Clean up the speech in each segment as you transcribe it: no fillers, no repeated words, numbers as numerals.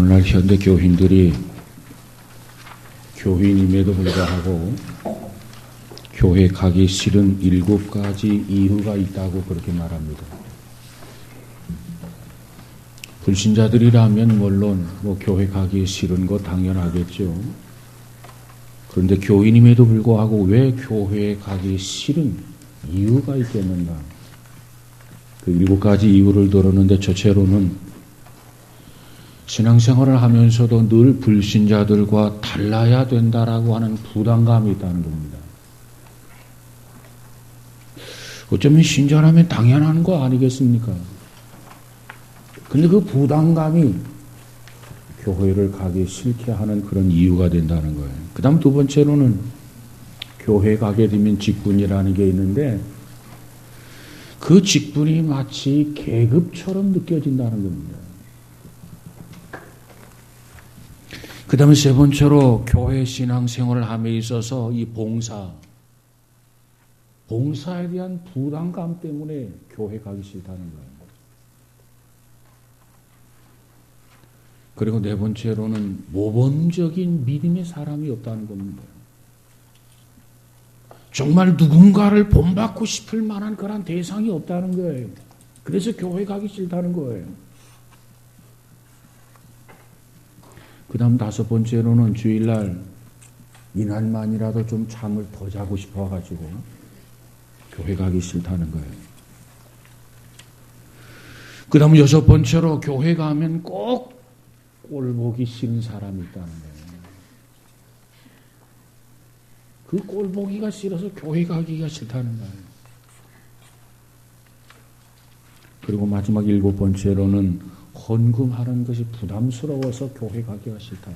오늘날 현대 교인들이 교인임에도 불구하고 교회 가기 싫은 7가지 이유가 있다고 그렇게 말합니다. 불신자들이라면 물론 교회 가기 싫은 거 당연하겠죠. 그런데 교인임에도 불구하고 왜 교회에 가기 싫은 이유가 있겠는가? 그 7가지 이유를 들었는데 첫째로는 신앙생활을 하면서도 늘 불신자들과 달라야 된다라고 하는 부담감이 있다는 겁니다. 어쩌면 신자라면 당연한 거 아니겠습니까? 근데 그 부담감이 교회를 가기 싫게 하는 그런 이유가 된다는 거예요. 그 다음 두 번째로는 교회 가게 되면 직분이라는 게 있는데 그 직분이 마치 계급처럼 느껴진다는 겁니다. 그 다음에 세 번째로 교회 신앙생활을 함에 있어서 이 봉사에 대한 부담감 때문에 교회 가기 싫다는 거예요. 그리고 네 번째로는 모범적인 믿음의 사람이 없다는 겁니다. 정말 누군가를 본받고 싶을 만한 그런 대상이 없다는 거예요. 그래서 교회 가기 싫다는 거예요. 그 다음 다섯 번째로는 주일날 이날만이라도 좀 잠을 더 자고 싶어가지고 교회 가기 싫다는 거예요. 그 다음 여섯 번째로 교회 가면 꼭 꼴 보기 싫은 사람이 있다는 거예요. 그 꼴 보기가 싫어서 교회 가기가 싫다는 거예요. 그리고 마지막 7번째로는 헌금하는 것이 부담스러워서 교회 가기가 싫다.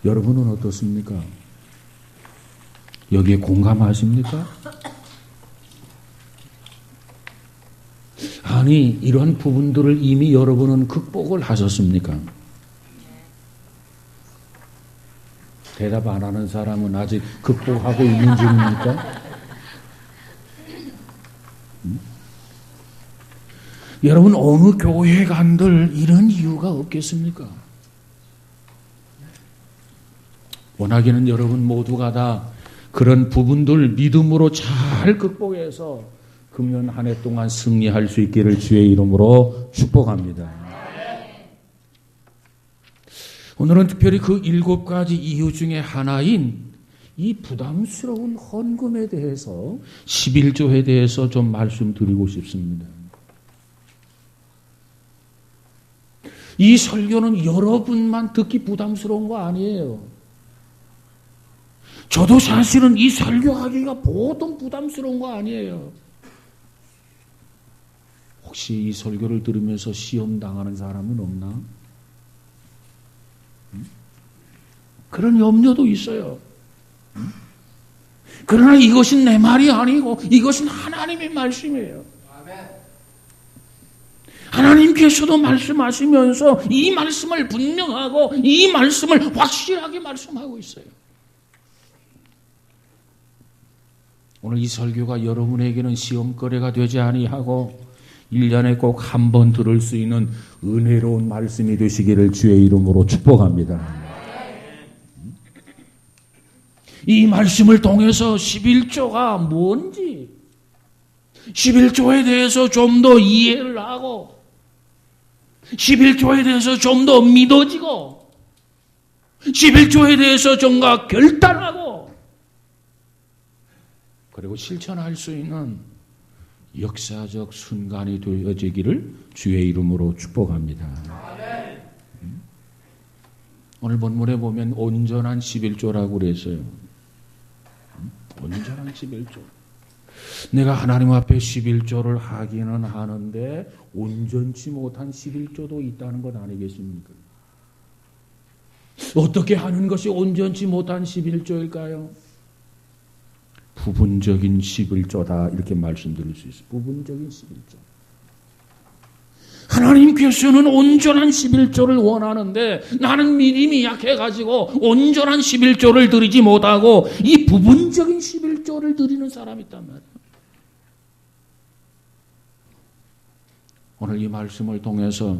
여러분은 어떻습니까? 여기에 공감하십니까? 아니, 이런 부분들을 이미 여러분은 극복을 하셨습니까? 대답 안 하는 사람은 아직 극복하고 있는 중입니까? 여러분 어느 교회에 간들 이런 이유가 없겠습니까? 원하기는 여러분 모두가 다 그런 부분들 믿음으로 잘 극복해서 금년 한 해 동안 승리할 수 있기를 주의 이름으로 축복합니다. 오늘은 특별히 그 7가지 이유 중에 하나인 이 부담스러운 헌금에 대해서 11조에 대해서 좀 말씀드리고 싶습니다. 이 설교는 여러분만 듣기 부담스러운 거 아니에요. 저도 사실은 이 설교하기가 보통 부담스러운 거 아니에요. 혹시 이 설교를 들으면서 시험 당하는 사람은 없나? 그런 염려도 있어요. 그러나 이것은 내 말이 아니고 이것은 하나님의 말씀이에요. 하나님께서도 말씀하시면서 이 말씀을 분명하고 이 말씀을 확실하게 말씀하고 있어요. 오늘 이 설교가 여러분에게는 시험거리가 되지 아니하고 1년에 꼭 한 번 들을 수 있는 은혜로운 말씀이 되시기를 주의 이름으로 축복합니다. 이 말씀을 통해서 11조가 뭔지 11조에 대해서 좀 더 이해를 하고 11조에 대해서 좀 더 믿어지고 11조에 대해서 좀 더 결단하고 그리고 실천할 수 있는 역사적 순간이 되어지기를 주의 이름으로 축복합니다. 오늘 본문에 보면 온전한 11조라고 그랬어요. 온전한 11조. 내가 하나님 앞에 11조를 하기는 하는데 온전치 못한 11조도 있다는 것 아니겠습니까? 어떻게 하는 것이 온전치 못한 11조일까요? 부분적인 11조다 이렇게 말씀드릴 수 있어요. 부분적인 11조. 하나님께서는 온전한 11조를 원하는데 나는 믿음이 약해가지고 온전한 11조를 드리지 못하고 이 부분적인 11조를 드리는 사람이 있단 말이에요. 오늘 이 말씀을 통해서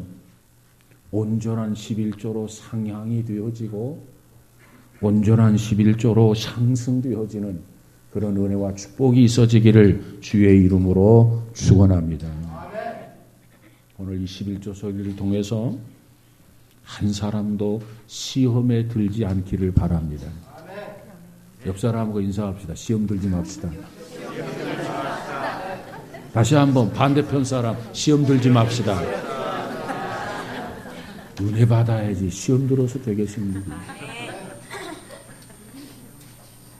온전한 11조로 상향이 되어지고 온전한 11조로 상승되어지는 그런 은혜와 축복이 있어지기를 주의 이름으로 축원합니다. 오늘 이 11조 설교를 통해서 한 사람도 시험에 들지 않기를 바랍니다. 옆 사람하고 인사합시다. 시험 들지 맙시다. 다시 한번 반대편 사람 시험 들지 맙시다. 은혜 받아야지 시험 들어서 되겠습니까?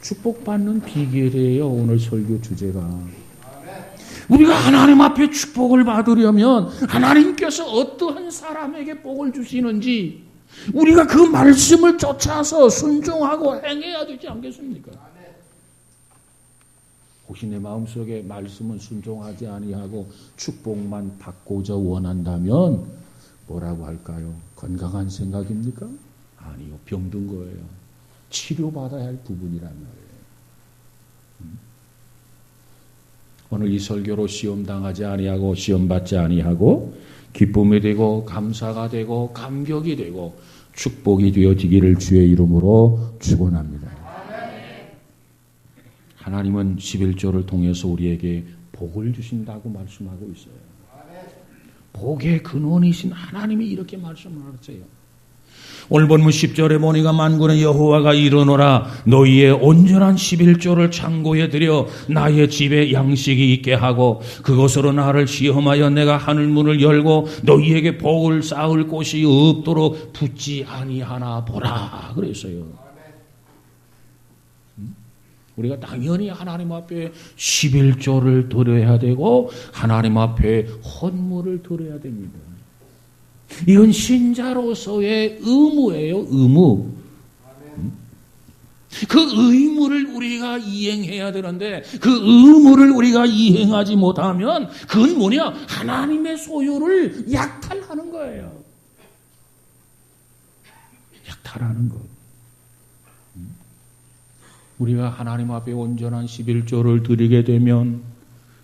축복받는 비결이에요. 오늘 설교 주제가. 우리가 하나님 앞에 축복을 받으려면 하나님께서 어떠한 사람에게 복을 주시는지 우리가 그 말씀을 쫓아서 순종하고 행해야 되지 않겠습니까? 혹시 내 마음속에 말씀은 순종하지 아니하고 축복만 받고자 원한다면 뭐라고 할까요? 건강한 생각입니까? 아니요. 병든 거예요. 치료받아야 할 부분이란 말이에요. 오늘 이 설교로 시험당하지 아니하고 시험받지 아니하고 기쁨이 되고 감사가 되고 감격이 되고 축복이 되어지기를 주의 이름으로 축원합니다. 하나님은 11조를 통해서 우리에게 복을 주신다고 말씀하고 있어요. 복의 근원이신 하나님이 이렇게 말씀하셨어요. 오늘 본문 10절에 보니까 만군의 여호와가 이르노라 너희의 온전한 11조를 창고에 들여 나의 집에 양식이 있게 하고 그것으로 나를 시험하여 내가 하늘문을 열고 너희에게 복을 쌓을 곳이 없도록 붙지 아니하나 보라 그랬어요. 우리가 당연히 하나님 앞에 11조를 드려야 되고 하나님 앞에 헌물을 드려야 됩니다. 이건 신자로서의 의무예요. 의무. 그 의무를 우리가 이행해야 되는데 그 의무를 우리가 이행하지 못하면 그건 뭐냐? 하나님의 소유를 약탈하는 거예요. 약탈하는 것. 우리가 하나님 앞에 온전한 11조를 드리게 되면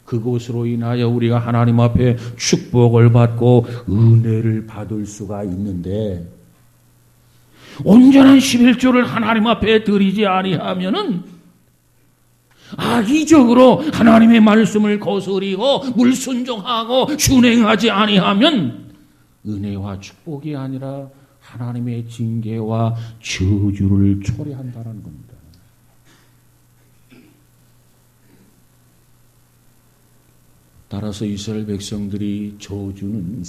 그것으로 인하여 우리가 하나님 앞에 축복을 받고 은혜를 받을 수가 있는데 온전한 11조를 하나님 앞에 드리지 아니하면은 악의적으로 하나님의 말씀을 거스리고 불순종하고 순행하지 아니하면 은혜와 축복이 아니라 하나님의 징계와 저주를 초래한다는 겁니다. 따라서 이스라엘 백성들의 저주는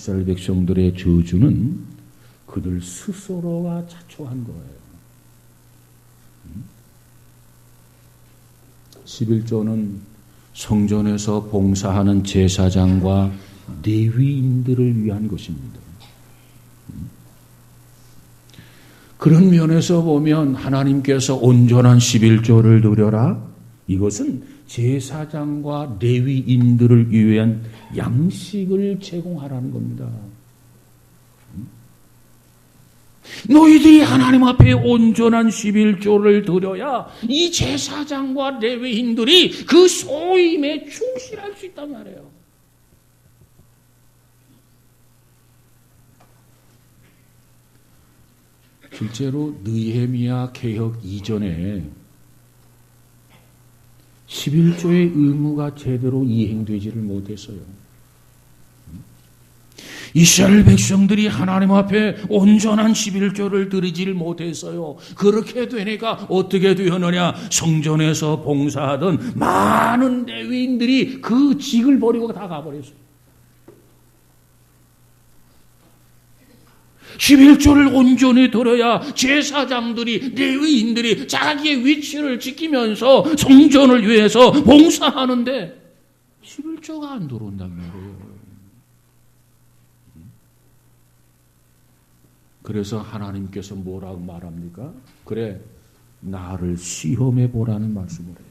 그들 스스로가 자초한 거예요. 11조는 성전에서 봉사하는 제사장과 레위인들을 위한 것입니다. 그런 면에서 보면 하나님께서 온전한 11조를 드려라. 이것은 제사장과 레위인들을 위한 양식을 제공하라는 겁니다. 너희들이 하나님 앞에 온전한 11조를 드려야 이 제사장과 레위인들이 그 소임에 충실할 수 있단 말이에요. 실제로 느헤미야 개혁 이전에 11조의 의무가 제대로 이행되지를 못했어요. 이스라엘 백성들이 하나님 앞에 온전한 11조를 드리지를 못했어요. 그렇게 되니까 어떻게 되었느냐? 성전에서 봉사하던 많은 레위인들이 그 직을 버리고 다 가버렸어요. 11조를 온전히 드려야 제사장들이 레위인들이 자기의 위치를 지키면서 성전을 위해서 봉사하는데 11조가 안 들어온단 말이에요. 그래서 하나님께서 뭐라고 말합니까? 그래, 나를 시험해 보라는 말씀을 해요.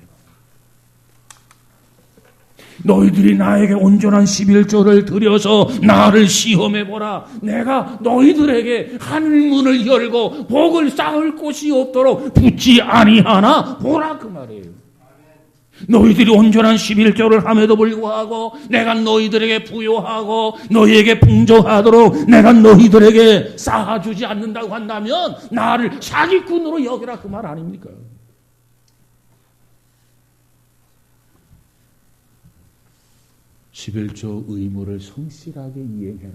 너희들이 나에게 온전한 11조를 드려서 나를 시험해 보라. 내가 너희들에게 하늘문을 열고 복을 쌓을 곳이 없도록 붙지 아니하나 보라 그 말이에요. 너희들이 온전한 11조를 함에도 불구하고 내가 너희들에게 부요하고 너희에게 풍족하도록 내가 너희들에게 쌓아주지 않는다고 한다면 나를 사기꾼으로 여기라 그 말 아닙니까? (11조) 의무를 성실하게 이행해라.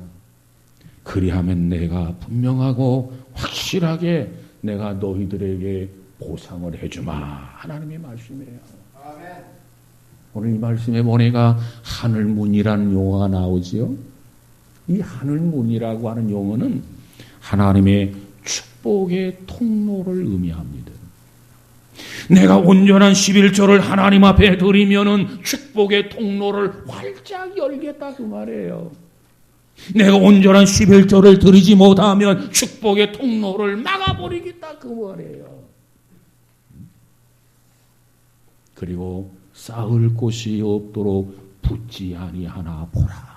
그리하면 내가 분명하고 확실하게 내가 너희들에게 보상을 해주마. 하나님의 말씀이에요. 아멘. 오늘 이 말씀에 보니까 하늘문이라는 용어가 나오지요. 이 하늘문이라고 하는 용어는 하나님의 축복의 통로를 의미합니다. 내가 온전한 11조를 하나님 앞에 드리면은 축복의 통로를 활짝 열겠다 그 말이에요. 내가 온전한 11조를 드리지 못하면 축복의 통로를 막아버리겠다 그 말이에요. 그리고 쌓을 곳이 없도록 붙지 아니하나 보라.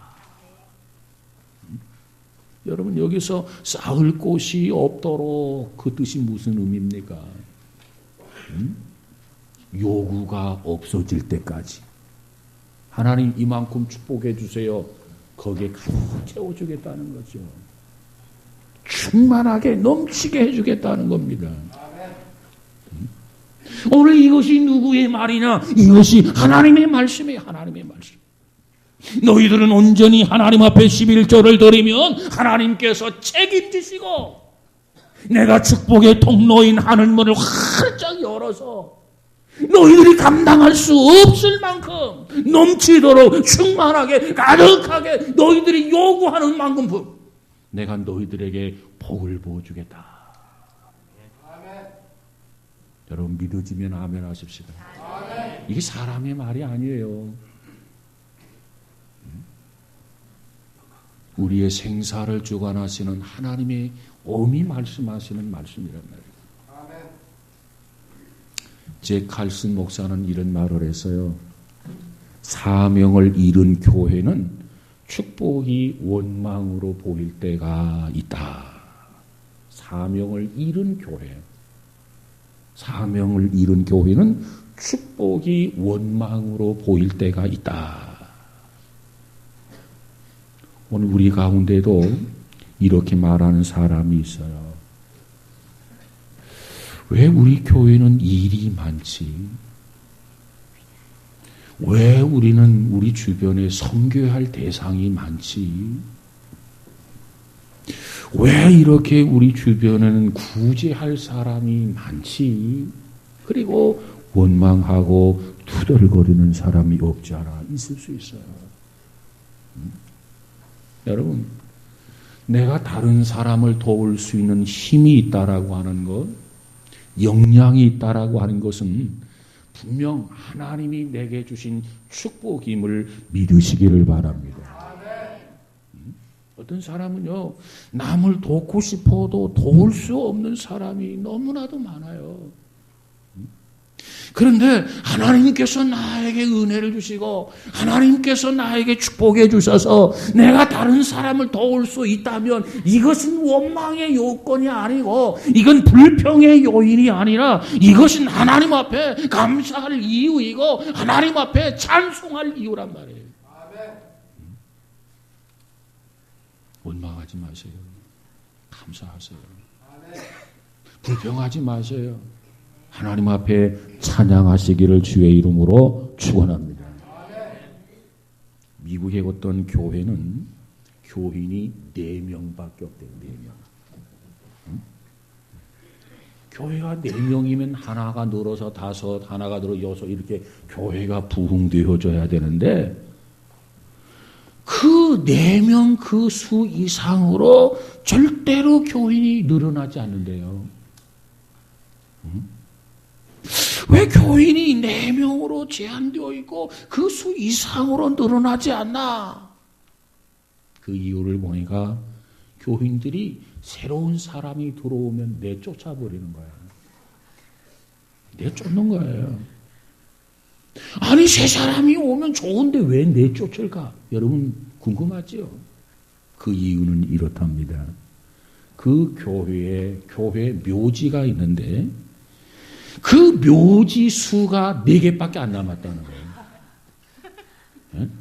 여러분 여기서 쌓을 곳이 없도록 그 뜻이 무슨 의미입니까? 요구가 없어질 때까지 하나님 이만큼 축복해 주세요. 거기에 가득 채워주겠다는 거죠. 충만하게 넘치게 해주겠다는 겁니다. 오늘 이것이 누구의 말이냐? 이것이 하나님의 말씀이에요. 하나님의 말씀. 너희들은 온전히 하나님 앞에 11조를 드리면 하나님께서 책임지시고 내가 축복의 통로인 하늘문을 활짝 열어서 너희들이 감당할 수 없을 만큼 넘치도록 충만하게 가득하게 너희들이 요구하는 만큼 내가 너희들에게 복을 부어주겠다. 아멘. 여러분 믿어지면 아멘 하십시오. 아멘. 이게 사람의 말이 아니에요. 우리의 생사를 주관하시는 하나님의 엄히 말씀하시는 말씀이란 말이에요. 제 칼슨 목사는 이런 말을 했어요. 사명을 잃은 교회는 축복이 원망으로 보일 때가 있다. 사명을 잃은 교회. 사명을 잃은 교회는 축복이 원망으로 보일 때가 있다. 오늘 우리 가운데도 이렇게 말하는 사람이 있어요. 왜 우리 교회는 일이 많지? 왜 우리는 우리 주변에 섬겨할 대상이 많지? 왜 이렇게 우리 주변에는 구제할 사람이 많지? 그리고 원망하고 투덜거리는 사람이 없지 않아 있을 수 있어요. 여러분, 내가 다른 사람을 도울 수 있는 힘이 있다라고 하는 것, 역량이 있다라고 하는 것은 분명 하나님이 내게 주신 축복임을 믿으시기를 바랍니다. 어떤 사람은요, 남을 돕고 싶어도 도울 수 없는 사람이 너무나도 많아요. 그런데 하나님께서 나에게 은혜를 주시고 하나님께서 나에게 축복해 주셔서 내가 다른 사람을 도울 수 있다면 이것은 원망의 요건이 아니고 이건 불평의 요인이 아니라 이것은 하나님 앞에 감사할 이유이고 하나님 앞에 찬송할 이유란 말이에요. 원망하지 마세요. 감사하세요. 불평하지 마세요. 하나님 앞에 찬양하시기를 주의 이름으로 축원합니다. 미국의 어떤 교회는 교인이 4명밖에 없대요. 4명. 교회가 4명이면 하나가 늘어서 5, 하나가 늘어 6 이렇게 교회가 부흥되어져야 되는데 그 4명 그 수 이상으로 절대로 교인이 늘어나지 않는데요. 왜 교인이 4명으로 제한되어 있고 그 수 이상으로 늘어나지 않나? 그 이유를 보니까 교인들이 새로운 사람이 들어오면 내쫓아버리는 거예요. 내쫓는 거예요. 아니 새 사람이 오면 좋은데 왜 내쫓을까? 여러분 궁금하죠? 그 이유는 이렇답니다. 그 교회 묘지가 있는데 그 묘지 수가 4개밖에 안 남았다는 거예요.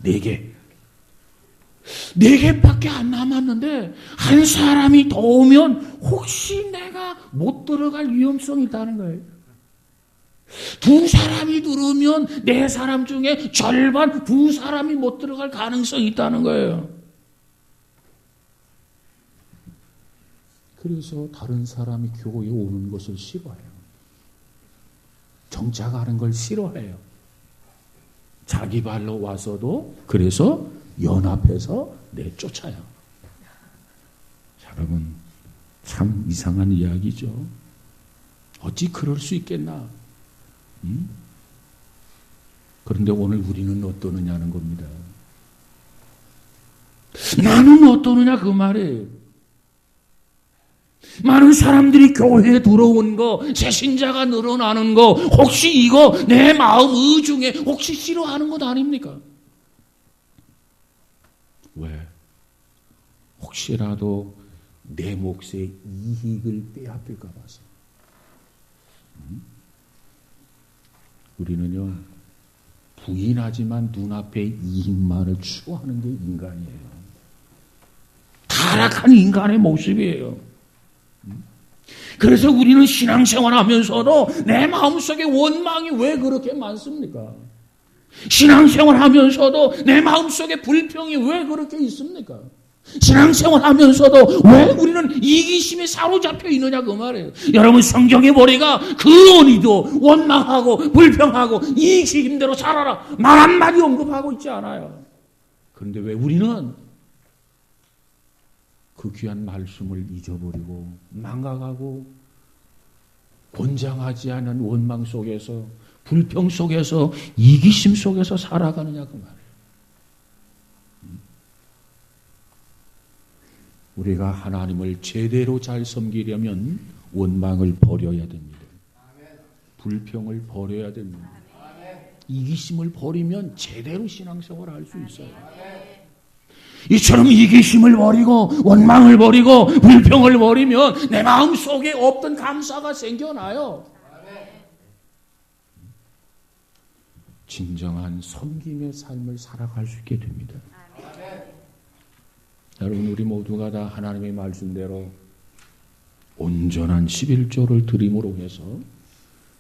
4개. 4개밖에 안 남았는데 한 사람이 더 오면 혹시 내가 못 들어갈 위험성이 있다는 거예요. 2 사람이 들어오면 4사람 중에 절반 2 사람이 못 들어갈 가능성이 있다는 거예요. 그래서 다른 사람이 교회에 오는 것을 싫어해요. 정착하는 걸 싫어해요. 자기 발로 와서도 그래서 연합해서 내쫓아요. 여러분, 참 이상한 이야기죠. 어찌 그럴 수 있겠나? 그런데 오늘 우리는 어떠느냐는 겁니다. 나는 어떠느냐 그 말이에요. 많은 사람들이 교회에 들어온 거, 새신자가 늘어나는 거, 혹시 이거 내 마음 의중에 혹시 싫어하는 것 아닙니까? 왜? 혹시라도 내 몫의 이익을 빼앗길까 봐서. 우리는요, 부인하지만 눈앞의 이익만을 추구하는 게 인간이에요. 타락한 인간의 모습이에요. 그래서 우리는 신앙생활 하면서도 내 마음속에 원망이 왜 그렇게 많습니까? 신앙생활 하면서도 내 마음속에 불평이 왜 그렇게 있습니까? 신앙생활 하면서도 왜 우리는 이기심에 사로잡혀 있느냐 그 말이에요. 여러분, 성경에 보니까 그 어디도 원망하고 불평하고 이기심대로 살아라 말 한마디 언급하고 있지 않아요. 그런데 왜 우리는 그 귀한 말씀을 잊어버리고 망각하고 권장하지 않은 원망 속에서 불평 속에서 이기심 속에서 살아가느냐 그 말이에요. 우리가 하나님을 제대로 잘 섬기려면 원망을 버려야 됩니다. 불평을 버려야 됩니다. 이기심을 버리면 제대로 신앙생활을 할 수 있어요. 이처럼 이기심을 버리고 원망을 버리고 불평을 버리면 내 마음속에 없던 감사가 생겨나요. 진정한 섬김의 삶을 살아갈 수 있게 됩니다. 여러분, 우리 모두가 다 하나님의 말씀대로 온전한 11조를 드림으로 해서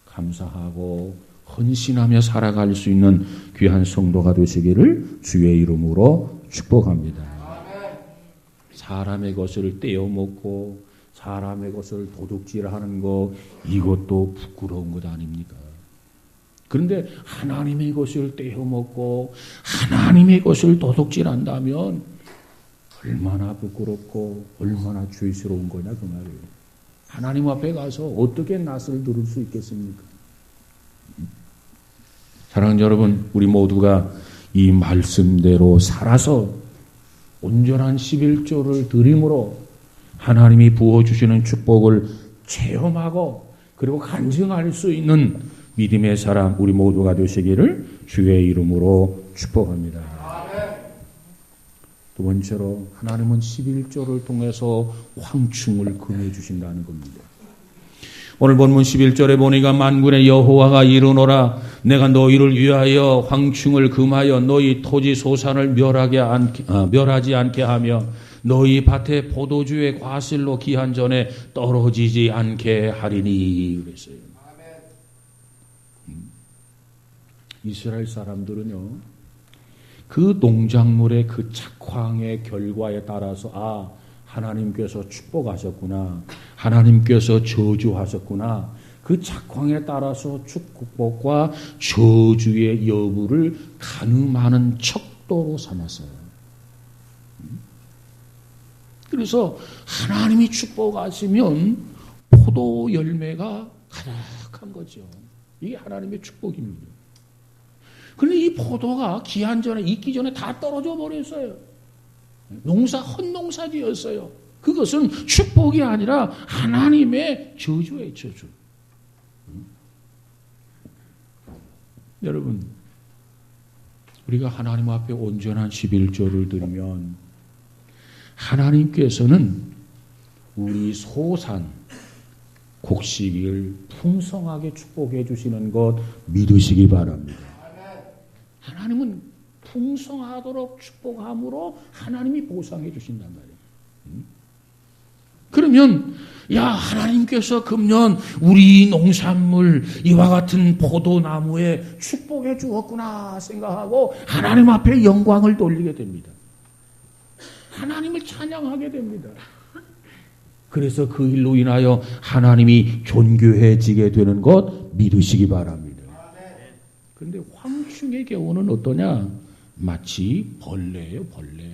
감사하고 헌신하며 살아갈 수 있는 귀한 성도가 되시기를 주의 이름으로 축복합니다. 사람의 것을 떼어먹고 사람의 것을 도둑질하는 거, 이것도 부끄러운 것 아닙니까? 그런데 하나님의 것을 떼어먹고 하나님의 것을 도둑질한다면 얼마나 부끄럽고 얼마나 죄스러운 거냐 그 말이에요. 하나님 앞에 가서 어떻게 낯을 들을 수 있겠습니까? 사랑하는 여러분, 우리 모두가 이 말씀대로 살아서 온전한 11조를 드림으로 하나님이 부어주시는 축복을 체험하고 그리고 간증할 수 있는 믿음의 사람 우리 모두가 되시기를 주의 이름으로 축복합니다. 두 번째로 하나님은 11조를 통해서 황충을 금해 주신다는 겁니다. 오늘 본문 11절에 보니까 만군의 여호와가 이르노라 내가 너희를 위하여 황충을 금하여 너희 토지 소산을 멸하지 않게 하며 너희 밭의 포도주의 과실로 기한 전에 떨어지지 않게 하리니 그랬어요. 이스라엘 사람들은요, 그 농작물의 그 작황의 결과에 따라서 하나님께서 축복하셨구나, 하나님께서 저주하셨구나, 그 작황에 따라서 축복과 저주의 여부를 가늠하는 척도로 삼았어요. 그래서 하나님이 축복하시면 포도 열매가 가득한 거죠. 이게 하나님의 축복입니다. 그런데 이 포도가 기한 전에, 익기 전에 다 떨어져 버렸어요. 헛농사 지었어요. 그것은 축복이 아니라 하나님의 저주예요, 저주. 여러분, 우리가 하나님 앞에 온전한 11조를 드리면 하나님께서는 우리 소산, 곡식을 풍성하게 축복해 주시는 것 믿으시기 바랍니다. 하나님은 풍성하도록 축복함으로 하나님이 보상해 주신단 말이에요. 그러면 하나님께서 금년 우리 농산물 이와 같은 포도나무에 축복해 주었구나 생각하고 하나님 앞에 영광을 돌리게 됩니다. 하나님을 찬양하게 됩니다. 그래서 그 일로 인하여 하나님이 존귀해지게 되는 것 믿으시기 바랍니다. 그런데 황충의 경우는 어떠냐? 마치 벌레예요, 벌레.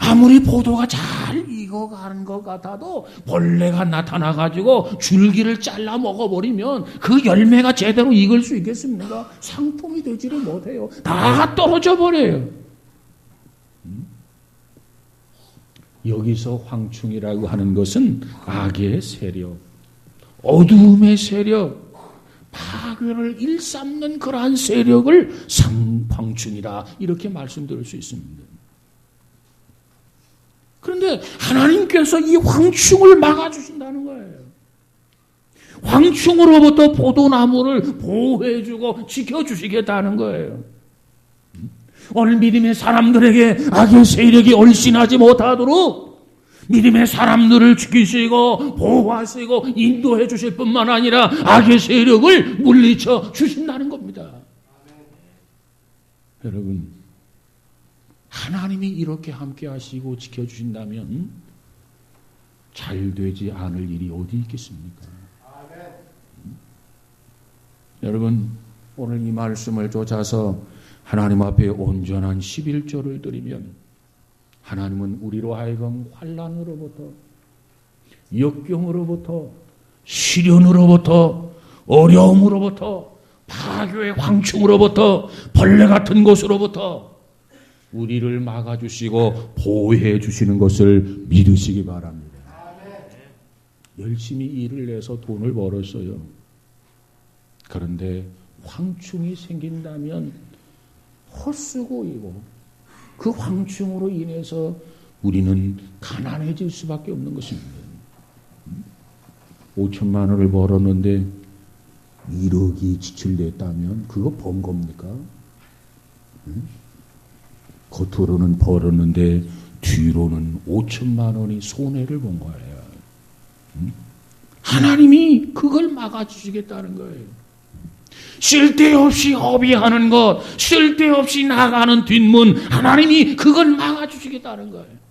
아무리 포도가 잘 익어가는 것 같아도 벌레가 나타나가지고 줄기를 잘라 먹어버리면 그 열매가 제대로 익을 수 있겠습니까? 상품이 되지를 못해요. 다 떨어져 버려요. 여기서 황충이라고 하는 것은 악의 세력, 어두움의 세력, 파괴를 일삼는 그러한 세력을 황충이다 이렇게 말씀드릴 수 있습니다. 그런데 하나님께서 이 황충을 막아주신다는 거예요. 황충으로부터 포도나무를 보호해주고 지켜주시겠다는 거예요. 오늘 믿음의 사람들에게 악의 세력이 얼씬하지 못하도록 믿음의 사람들을 지키시고 보호하시고 인도해 주실 뿐만 아니라 악의 세력을 물리쳐 주신다는 겁니다. 여러분, 하나님이 이렇게 함께 하시고 지켜주신다면 잘 되지 않을 일이 어디 있겠습니까? 여러분, 오늘 이 말씀을 쫓아서 하나님 앞에 온전한 11조를 드리면 하나님은 우리로 하여금 환난으로부터, 역경으로부터, 시련으로부터, 어려움으로부터, 파괴의 황충으로부터, 벌레 같은 곳으로부터 우리를 막아주시고 보호해 주시는 것을 믿으시기 바랍니다. 열심히 일을 내서 돈을 벌었어요. 그런데 황충이 생긴다면 헛수고이고 그 황충으로 인해서 우리는 가난해질 수밖에 없는 것입니다. 5천만 원을 벌었는데 1억이 지출됐다면 그거 번 겁니까? 겉으로는 벌었는데 뒤로는 5천만 원이 손해를 본 거예요. 하나님이 그걸 막아주시겠다는 거예요. 쓸데없이 허비하는 것, 쓸데없이 나가는 뒷문, 하나님이 그걸 막아주시겠다는 거예요.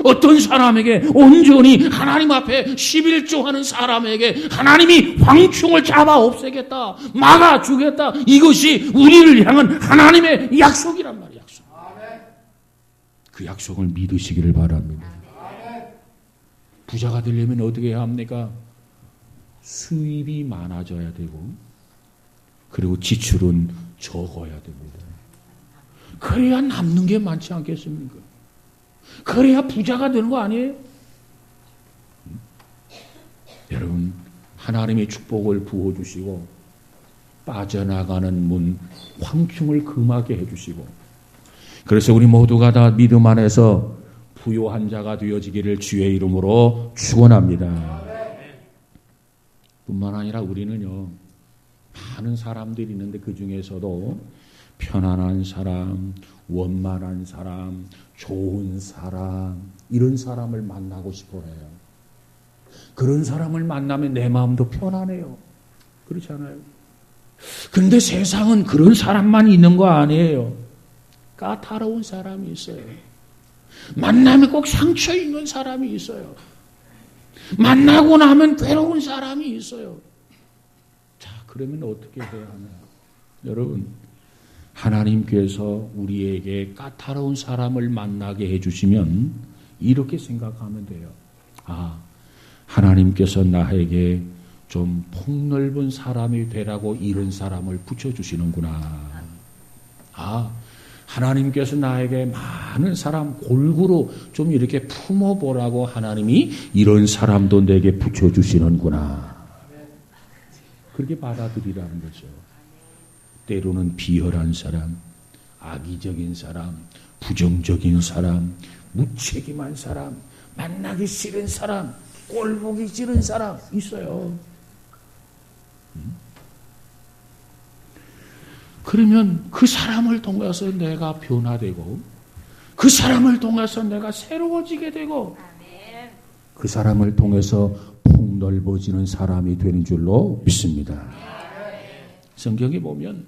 어떤 사람에게 온전히 하나님 앞에 11조 하는 사람에게 하나님이 황충을 잡아 없애겠다, 막아주겠다, 이것이 우리를 향한 하나님의 약속이란 말이에요. 약속. 그 약속을 믿으시기를 바랍니다. 부자가 되려면 어떻게 해야 합니까? 수입이 많아져야 되고 그리고 지출은 적어야 됩니다. 그래야 남는 게 많지 않겠습니까? 그래야 부자가 되는 거 아니에요? 여러분, 하나님의 축복을 부어주시고 빠져나가는 문, 황충을 금하게 해주시고 그래서 우리 모두가 다 믿음 안에서 부요한 자가 되어지기를 주의 이름으로 축원합니다. 뿐만 아니라 우리는요, 많은 사람들이 있는데 그 중에서도 편안한 사람, 원만한 사람, 좋은 사람, 이런 사람을 만나고 싶어 해요. 그런 사람을 만나면 내 마음도 편안해요. 그렇지 않아요? 근데 세상은 그런 사람만 있는 거 아니에요. 까다로운 사람이 있어요. 만나면 꼭 상처 있는 사람이 있어요. 만나고 나면 괴로운 사람이 있어요. 자, 그러면 어떻게 해야 하나요? 여러분, 하나님께서 우리에게 까다로운 사람을 만나게 해주시면 이렇게 생각하면 돼요. 아, 하나님께서 나에게 좀 폭넓은 사람이 되라고 이런 사람을 붙여주시는구나. 아, 하나님께서 나에게 많은 사람 골고루 좀 이렇게 품어보라고 하나님이 이런 사람도 내게 붙여주시는구나. 그렇게 받아들이라는 거죠. 때로는 비열한 사람, 악의적인 사람, 부정적인 사람, 무책임한 사람, 만나기 싫은 사람, 꼴보기 싫은 사람 있어요. 그러면 그 사람을 통해서 내가 변화되고 그 사람을 통해서 내가 새로워지게 되고 그 사람을 통해서 폭넓어지는 사람이 되는 줄로 믿습니다. 성경에 보면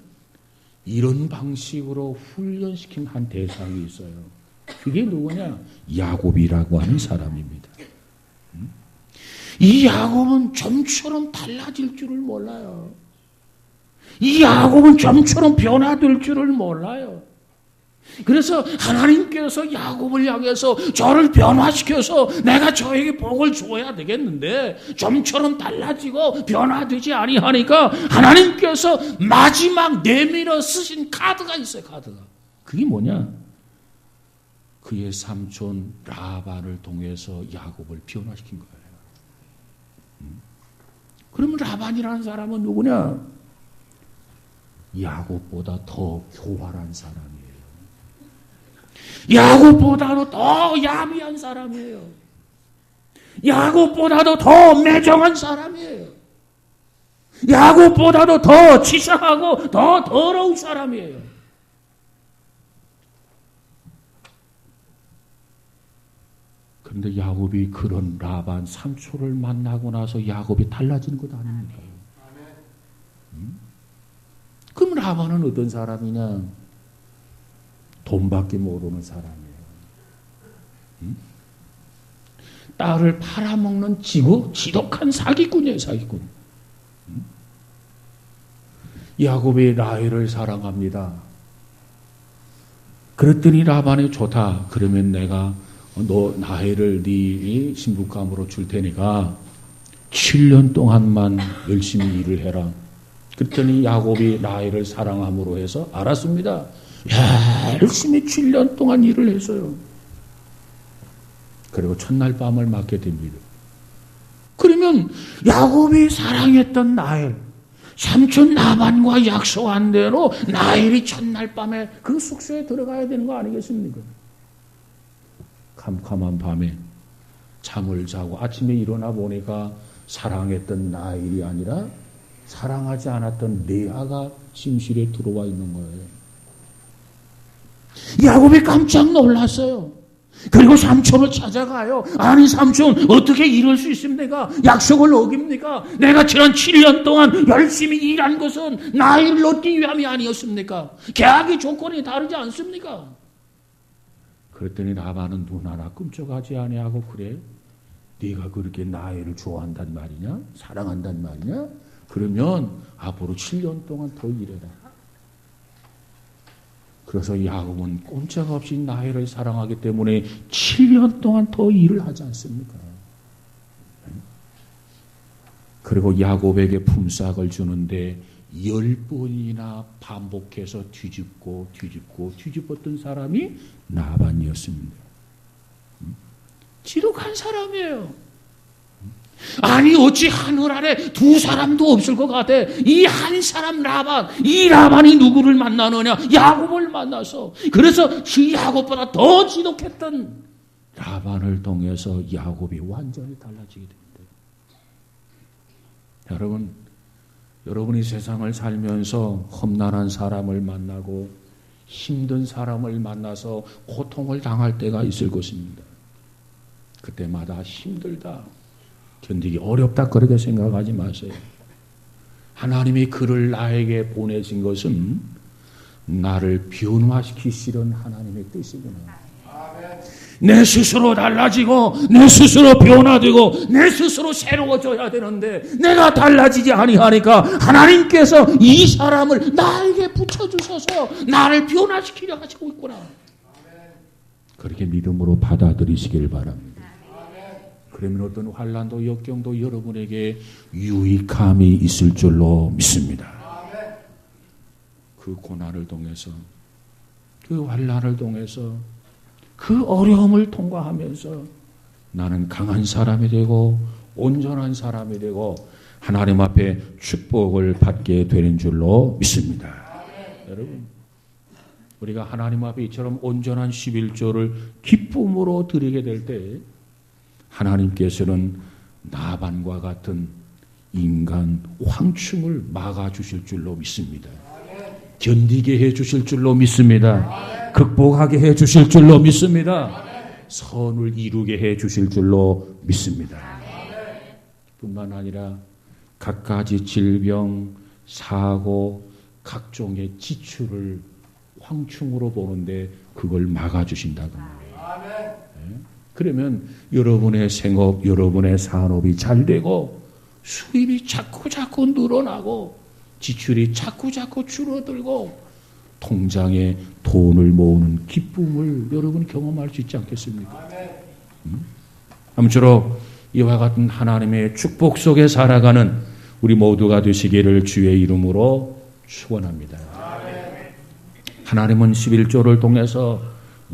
이런 방식으로 훈련시킨 한 대상이 있어요. 그게 누구냐? 야곱이라고 하는 사람입니다. 이 야곱은 점처럼 달라질 줄을 몰라요. 이 야곱은 점처럼 변화될 줄을 몰라요. 그래서 하나님께서 야곱을 향해서 저를 변화시켜서 내가 저에게 복을 줘야 되겠는데 점처럼 달라지고 변화되지 아니하니까 하나님께서 마지막 내밀어 쓰신 카드가 있어요. 카드가. 그게 뭐냐? 그의 삼촌 라반을 통해서 야곱을 변화시킨 거예요. 그러면 라반이라는 사람은 누구냐? 야곱보다 더 교활한 사람이에요. 야곱보다도 더 야비한 사람이에요. 야곱보다도 더 매정한 사람이에요. 야곱보다도 더 치사하고 더 더러운 사람이에요. 그런데 야곱이 그런 라반 삼촌을 만나고 나서 야곱이 달라지는 것 아닙니까? 그럼 라반은 어떤 사람이냐? 돈밖에 모르는 사람이에요. 딸을 팔아먹는 지독한 사기꾼이에요. 사기꾼. 야곱이 라헬을 사랑합니다. 그랬더니 라반이 좋다. 그러면 내가 너 라헬을 네 신부감으로 줄 테니까 7년 동안만 열심히 일을 해라. 그랬더니 야곱이 라헬을 사랑함으로 해서 알았습니다. 열심히 7년 동안 일을 했어요. 그리고 첫날 밤을 맞게 됩니다. 그러면 야곱이 사랑했던 라헬, 삼촌 라반과 약속한 대로 라헬이 첫날 밤에 그 숙소에 들어가야 되는 거 아니겠습니까? 캄캄한 밤에 잠을 자고 아침에 일어나 보니까 사랑했던 라헬이 아니라 사랑하지 않았던 레아가 침실에 들어와 있는 거예요. 야곱이 깜짝 놀랐어요. 그리고 삼촌을 찾아가요. 아니 삼촌 어떻게 이럴 수 있습니까? 약속을 어깁니까? 내가 지난 7년 동안 열심히 일한 것은 나이를 얻기 위함이 아니었습니까? 계약의 조건이 다르지 않습니까? 그랬더니 라반은 눈 하나 끔찍하지 아니하고 그래? 네가 그렇게 나이를 좋아한단 말이냐? 사랑한단 말이냐? 그러면 앞으로 7년 동안 더 일해라. 그래서 야곱은 꼼짝없이 라헬을 사랑하기 때문에 7년 동안 더 일을 하지 않습니까? 그리고 야곱에게 품삯을 주는데 10번이나 반복해서 뒤집었던 사람이 라반이었습니다. 지독한 사람이에요. 아니 어찌 하늘 아래 두 사람도 없을 것 같아. 이 한 사람 라반, 이 라반이 누구를 만나느냐? 야곱을 만나서. 그래서 그 야곱보다 더 지독했던 라반을 통해서 야곱이 완전히 달라지게 됩니다. 여러분이 세상을 살면서 험난한 사람을 만나고 힘든 사람을 만나서 고통을 당할 때가 있을 것입니다. 그때마다 힘들다, 견디기 어렵다 그렇게 생각하지 마세요. 하나님이 그를 나에게 보내신 것은 나를 변화시키시는 하나님의 뜻이구나. 내 스스로 달라지고 내 스스로 변화되고 내 스스로 새로워져야 되는데 내가 달라지지 아니하니까 하나님께서 이 사람을 나에게 붙여주셔서 나를 변화시키려 하시고 있구나. 그렇게 믿음으로 받아들이시길 바랍니다. 그러면 어떤 환난도 역경도 여러분에게 유익함이 있을 줄로 믿습니다. 그 고난을 통해서, 그 환난을 통해서, 그 어려움을 통과하면서 나는 강한 사람이 되고 온전한 사람이 되고 하나님 앞에 축복을 받게 되는 줄로 믿습니다. 여러분, 우리가 하나님 앞에 이처럼 온전한 11조를 기쁨으로 드리게 될 때 하나님께서는 나반과 같은 인간 황충을 막아주실 줄로 믿습니다. 견디게 해주실 줄로 믿습니다. 극복하게 해주실 줄로 믿습니다. 선을 이루게 해주실 줄로 믿습니다. 뿐만 아니라 갖가지 질병, 사고, 각종의 지출을 황충으로 보는데 그걸 막아주신다고 합니다. 그러면 여러분의 생업, 여러분의 산업이 잘 되고 수입이 자꾸 늘어나고 지출이 자꾸 줄어들고 통장에 돈을 모으는 기쁨을 여러분 경험할 수 있지 않겠습니까? 아무쪼록 이와 같은 하나님의 축복 속에 살아가는 우리 모두가 되시기를 주의 이름으로 축원합니다. 하나님은 11조를 통해서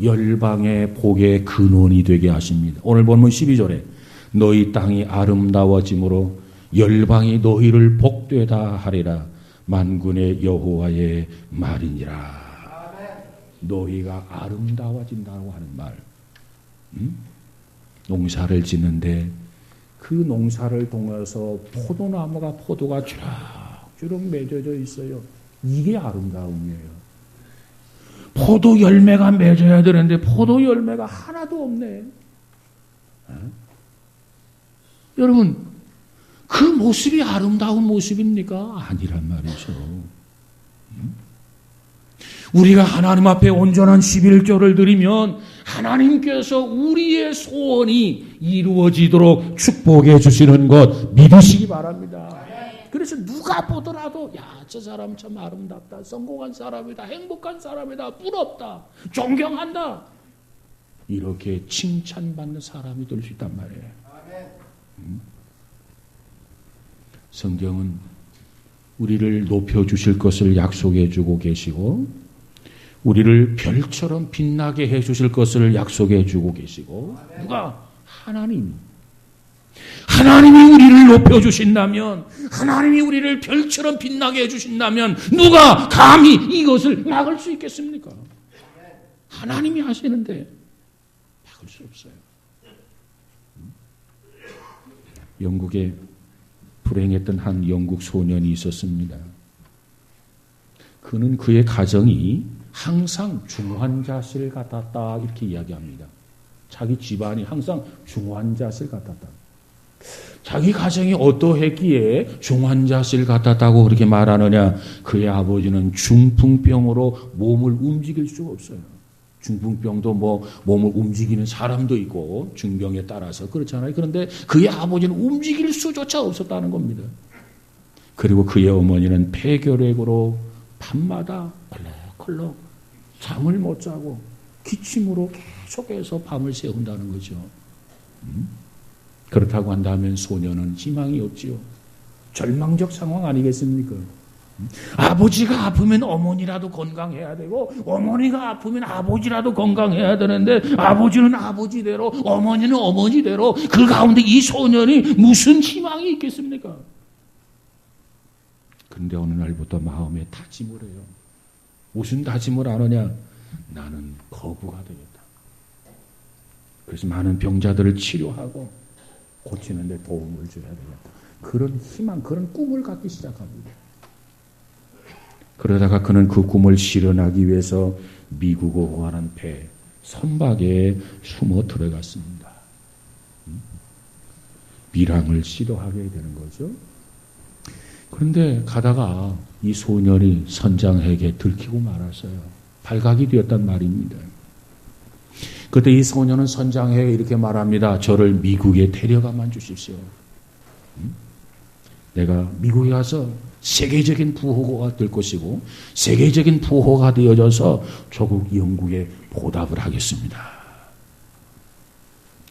열방의 복의 근원이 되게 하십니다. 오늘 본문 12절에 너희 땅이 아름다워짐으로 열방이 너희를 복되다 하리라. 만군의 여호와의 말이니라. 너희가 아름다워진다고 하는 말. 농사를 짓는데 그 농사를 통해서 포도가 주렁주렁 맺어져 있어요. 이게 아름다움이에요. 포도 열매가 맺어야 되는데 포도 열매가 하나도 없네. 여러분, 그 모습이 아름다운 모습입니까? 아니란 말이죠. 우리가 하나님 앞에 온전한 11조를 드리면 하나님께서 우리의 소원이 이루어지도록 축복해 주시는 것 믿으시기 바랍니다. 그래서 누가 보더라도 야, 저 사람 참 아름답다. 성공한 사람이다. 행복한 사람이다. 부럽다. 존경한다. 이렇게 칭찬받는 사람이 될 수 있단 말이에요. 성경은 우리를 높여주실 것을 약속해 주고 계시고 우리를 별처럼 빛나게 해주실 것을 약속해 주고 계시고 누가? 하나님이 우리를 높여주신다면 하나님이 우리를 별처럼 빛나게 해주신다면 누가 감히 이것을 막을 수 있겠습니까? 하나님이 하시는데 막을 수 없어요. 영국에 불행했던 한 영국 소년이 있었습니다. 그는 그의 가정이 항상 중환자실 같았다 이렇게 이야기합니다. 자기 집안이 항상 중환자실 같았다. 자기 가정이 어떠했기에 중환자실 같았다고 그렇게 말하느냐. 그의 아버지는 중풍병으로 몸을 움직일 수가 없어요. 중풍병도 몸을 움직이는 사람도 있고 중병에 따라서 그렇잖아요. 그런데 그의 아버지는 움직일 수조차 없었다는 겁니다. 그리고 그의 어머니는 폐결핵으로 밤마다 컬럭컬럭 잠을 못 자고 기침으로 계속해서 밤을 새운다는 거죠. 그렇다고 한다면 소년은 희망이 없지요. 절망적 상황 아니겠습니까? 아버지가 아프면 어머니라도 건강해야 되고 어머니가 아프면 아버지라도 건강해야 되는데 아버지는 아버지대로 어머니는 어머니대로 그 가운데 이 소년이 무슨 희망이 있겠습니까? 그런데 어느 날부터 마음에 다짐을 해요. 무슨 다짐을 하느냐? 나는 거부가 되겠다. 그래서 많은 병자들을 치료하고 고치는 데 도움을 줘야 되겠다. 그런 희망, 그런 꿈을 갖기 시작합니다. 그러다가 그는 그 꿈을 실현하기 위해서 미국을 오가는 배 선박에 숨어 들어갔습니다. 밀항을 시도하게 되는 거죠. 그런데 가다가 이 소년이 선장에게 들키고 말았어요. 발각이 되었단 말입니다. 그때 이 소년은 선장에게 이렇게 말합니다. 저를 미국에 데려가만 주십시오. 내가 미국에 가서 세계적인 부호가 될 것이고 세계적인 부호가 되어져서 조국 영국에 보답을 하겠습니다.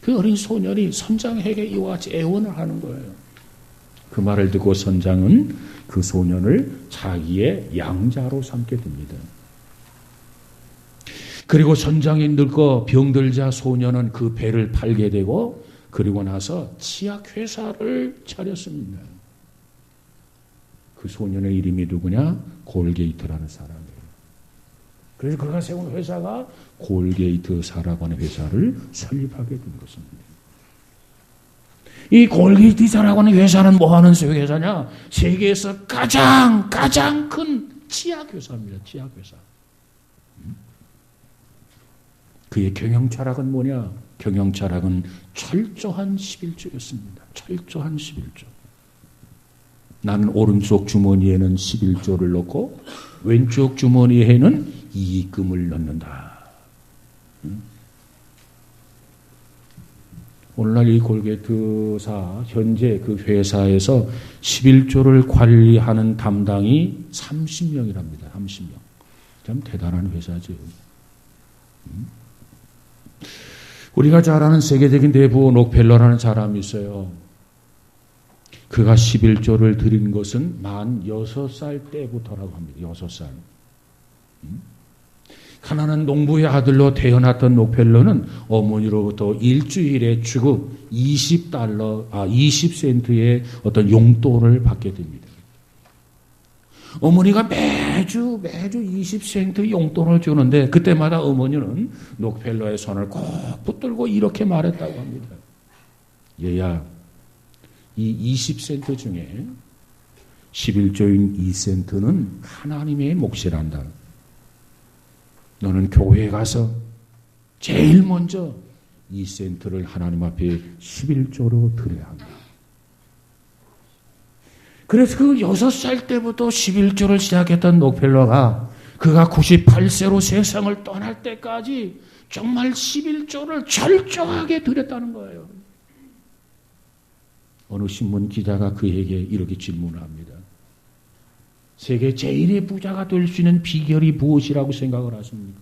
그 어린 소년이 선장에게 이와 같이 애원을 하는 거예요. 그 말을 듣고 선장은 그 소년을 자기의 양자로 삼게 됩니다. 그리고 선장이 늙어 병들자 소년은 그 배를 팔게 되고 그리고 나서 치약회사를 차렸습니다. 그 소년의 이름이 누구냐? 골게이트라는 사람이에요. 그래서 그가 세운 회사가 골게이트 사라고 하는 회사를 설립하게 된 것입니다. 이 골기티사라고 하는 회사는 뭐 하는 회사냐? 세계에서 가장 큰 치약회사입니다. 치약회사. 그의 경영 철학은 뭐냐? 경영 철학은 철저한 11조였습니다. 철저한 11조. 나는 오른쪽 주머니에는 11조를 넣고 왼쪽 주머니에는 이익금을 넣는다. 오늘날 이 골게트사 현재 그 회사에서 11조를 관리하는 담당이 30명이랍니다. 30명. 참 대단한 회사죠. 우리가 잘 아는 세계적인 대부 록펠러라는 사람이 있어요. 그가 11조를 드린 것은 만 6살 때부터라고 합니다. 6살. 가난한 농부의 아들로 태어났던 록펠러는 어머니로부터 일주일에 주급 20센트의 어떤 용돈을 받게 됩니다. 어머니가 매주 20센트 용돈을 주는데 그때마다 어머니는 록펠러의 손을 꼭 붙들고 이렇게 말했다고 합니다. 얘야, 이 20센트 중에 11조인 2센트는 하나님의 몫이란다. 너는 교회에 가서 제일 먼저 2센트를 하나님 앞에 11조로 드려야 한다. 그래서 그 6살 때부터 11조를 시작했던 록펠러가 그가 98세로 세상을 떠날 때까지 정말 11조를 철저하게 드렸다는 거예요. 어느 신문 기자가 그에게 이렇게 질문을 합니다. 세계 제일의 부자가 될 수 있는 비결이 무엇이라고 생각을 하십니까?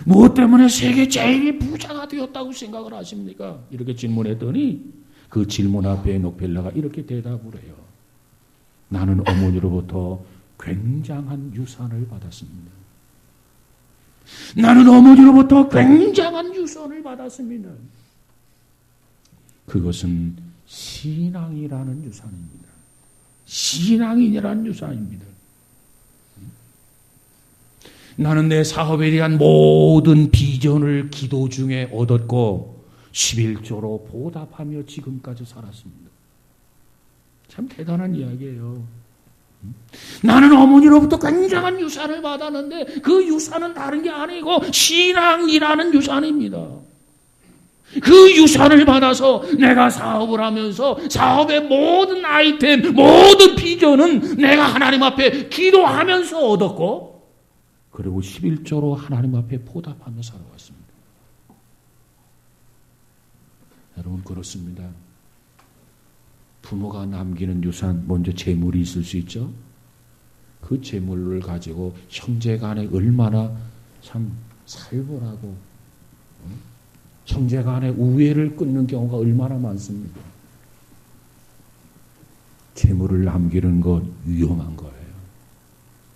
무엇 때문에 세계 제일의 부자가 되었다고 생각을 하십니까? 이렇게 질문했더니 그 질문 앞에 록펠러가 이렇게 대답을 해요. 나는 어머니로부터 굉장한 유산을 받았습니다. 나는 어머니로부터 굉장한 유산을 받았습니다. 그것은 신앙이라는 유산입니다. 신앙이라는 유산입니다. 나는 내 사업에 대한 모든 비전을 기도 중에 얻었고 11조로 보답하며 지금까지 살았습니다. 참 대단한 이야기예요. 나는 어머니로부터 굉장한 유산을 받았는데 그 유산은 다른 게 아니고 신앙이라는 유산입니다. 그 유산을 받아서 내가 사업을 하면서 사업의 모든 아이템, 모든 비전은 내가 하나님 앞에 기도하면서 얻었고 그리고 11조로 하나님 앞에 보답하며 살아왔습니다. 여러분 그렇습니다. 부모가 남기는 유산, 먼저 재물이 있을 수 있죠. 그 재물을 가지고 형제간에 얼마나 참 살벌하고 형제간의 우애를 끊는 경우가 얼마나 많습니까? 재물을 남기는 건 위험한 거예요.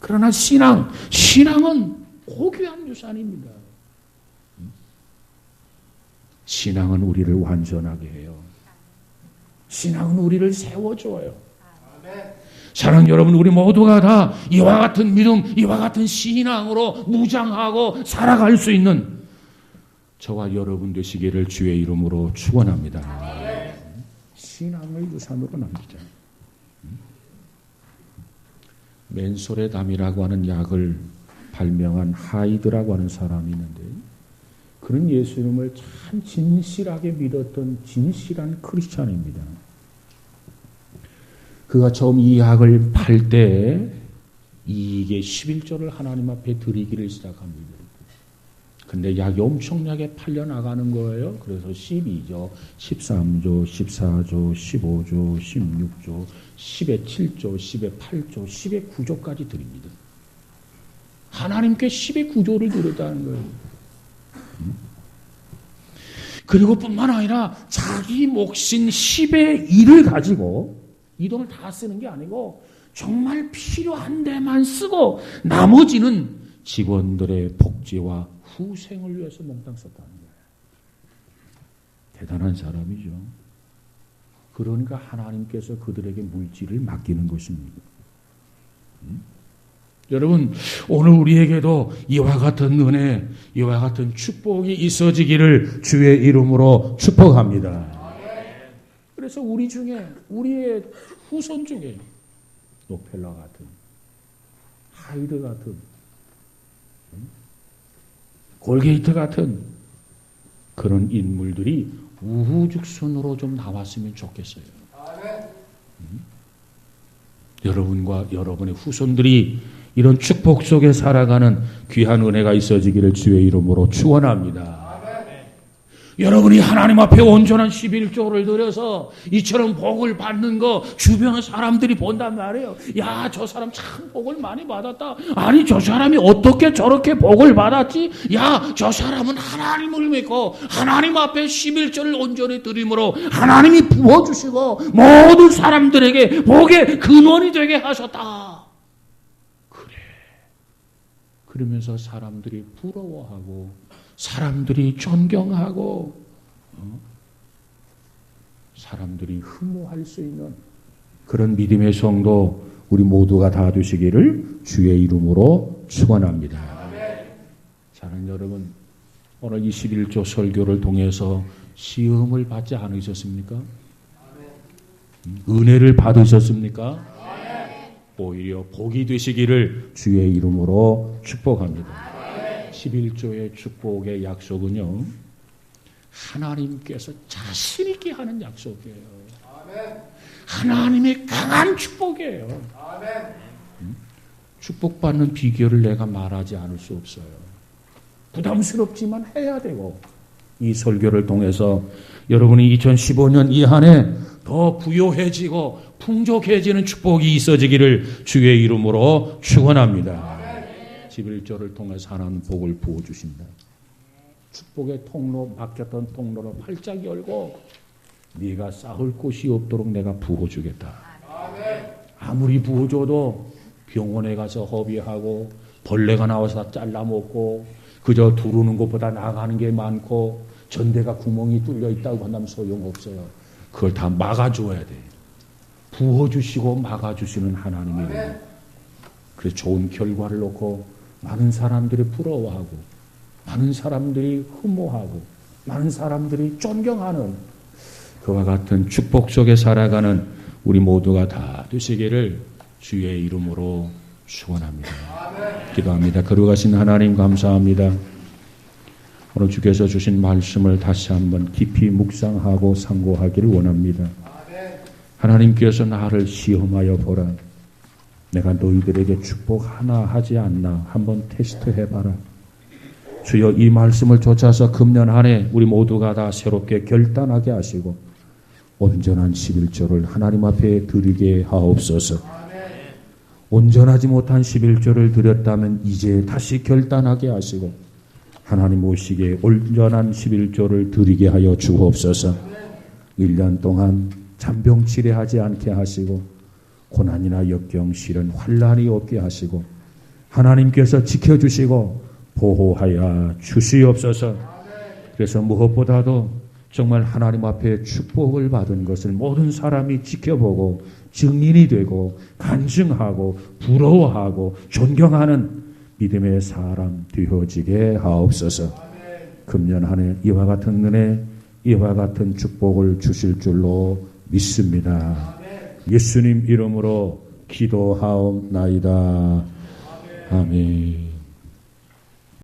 그러나 신앙은 고귀한 유산입니다. 신앙은 우리를 완전하게 해요. 신앙은 우리를 세워줘요. 사랑하는 여러분, 우리 모두가 다 이와 같은 믿음, 이와 같은 신앙으로 무장하고 살아갈 수 있는 저와 여러분 되시기를 주의 이름으로 축원합니다. 신앙을 유산으로 남기자. 맨소레담이라고 하는 약을 발명한 하이드라고 하는 사람이 있는데 그는 예수 이름을 참 진실하게 믿었던 진실한 크리스찬입니다. 그가 처음 이 약을 팔 때 이익의 11조를 하나님 앞에 드리기를 시작합니다. 근데 약이 엄청나게 팔려나가는 거예요. 그래서 12조, 13조, 14조, 15조, 16조, 10의 7조, 10의 8조, 10의 9조까지 드립니다. 하나님께 10의 9조를 드렸다는 거예요. 그리고 뿐만 아니라 자기 몫인 10의 1을 가지고 이 돈을 다 쓰는 게 아니고 정말 필요한 데만 쓰고 나머지는 직원들의 복지와 후생을 위해서 몽땅 썼다는 거예요. 대단한 사람이죠. 그러니까 하나님께서 그들에게 물질을 맡기는 것입니다. 여러분, 오늘 우리에게도 이와 같은 은혜, 이와 같은 축복이 있어지기를 주의 이름으로 축복합니다. 그래서 우리 중에, 우리의 후손 중에 노펠러 같은, 하이드 같은, 골게이트 같은 그런 인물들이 우후죽순으로 좀 나왔으면 좋겠어요. 여러분과 여러분의 후손들이 이런 축복 속에 살아가는 귀한 은혜가 있어지기를 주의 이름으로 축원합니다. 여러분이 하나님 앞에 온전한 11조를 드려서 이처럼 복을 받는 거 주변의 사람들이 본단 말이에요. 야, 저 사람 참 복을 많이 받았다. 아니, 저 사람이 어떻게 저렇게 복을 받았지? 야, 저 사람은 하나님을 믿고 하나님 앞에 11조를 온전히 드림으로 하나님이 부어주시고 모든 사람들에게 복의 근원이 되게 하셨다. 그래. 그러면서 사람들이 부러워하고 사람들이 존경하고 사람들이 흠모할 수 있는 그런 믿음의 성도 우리 모두가 다 되시기를 주의 이름으로 축원합니다. 사랑하는 여러분, 오늘 21조 설교를 통해서 시험을 받지 않으셨습니까? 은혜를 받으셨습니까? 오히려 복이 되시기를 주의 이름으로 축복합니다. 11조의 축복의 약속은요, 하나님께서 자신 있게 하는 약속이에요. 하나님의 강한 축복이에요. 축복받는 비결을 내가 말하지 않을 수 없어요. 부담스럽지만 해야 되고, 이 설교를 통해서 여러분이 2015년 이 한 해 더 부요해지고 풍족해지는 축복이 있어지기를 주의 이름으로 축원합니다. 11조를 통해서 하나님 복을 부어주신다. 축복의 통로, 막혔던 통로를 활짝 열고 네가 쌓을 곳이 없도록 내가 부어주겠다. 아무리 부어줘도 병원에 가서 허비하고 벌레가 나와서 잘라먹고 그저 두르는 것보다 나가는 게 많고 전대가 구멍이 뚫려 있다고 한다면 소용없어요. 그걸 다 막아줘야 돼. 부어주시고 막아주시는 하나님이에요. 그래서 좋은 결과를 놓고 많은 사람들이 부러워하고 많은 사람들이 흠모하고 많은 사람들이 존경하는 그와 같은 축복 속에 살아가는 우리 모두가 다 되시기를 주의 이름으로 축원합니다. 기도합니다. 거룩하신 하나님 감사합니다. 오늘 주께서 주신 말씀을 다시 한번 깊이 묵상하고 상고하기를 원합니다. 하나님께서 나를 시험하여 보라. 내가 너희들에게 축복 하나 하지 않나 한번 테스트해봐라. 주여, 이 말씀을 쫓아서 금년 한 해 우리 모두가 다 새롭게 결단하게 하시고 온전한 11조를 하나님 앞에 드리게 하옵소서. 온전하지 못한 11조를 드렸다면 이제 다시 결단하게 하시고 하나님 오시기에 온전한 11조를 드리게 하여 주옵소서. 1년 동안 잔병치레하지 않게 하시고 고난이나 역경, 시련, 환난이 없게 하시고 하나님께서 지켜주시고 보호하여 주시옵소서. 그래서 무엇보다도 정말 하나님 앞에 축복을 받은 것을 모든 사람이 지켜보고 증인이 되고 간증하고 부러워하고 존경하는 믿음의 사람 되어지게 하옵소서. 금년 한 해 이와 같은 은혜, 이와 같은 축복을 주실 줄로 믿습니다. 예수님 이름으로 기도하옵나이다. 아멘.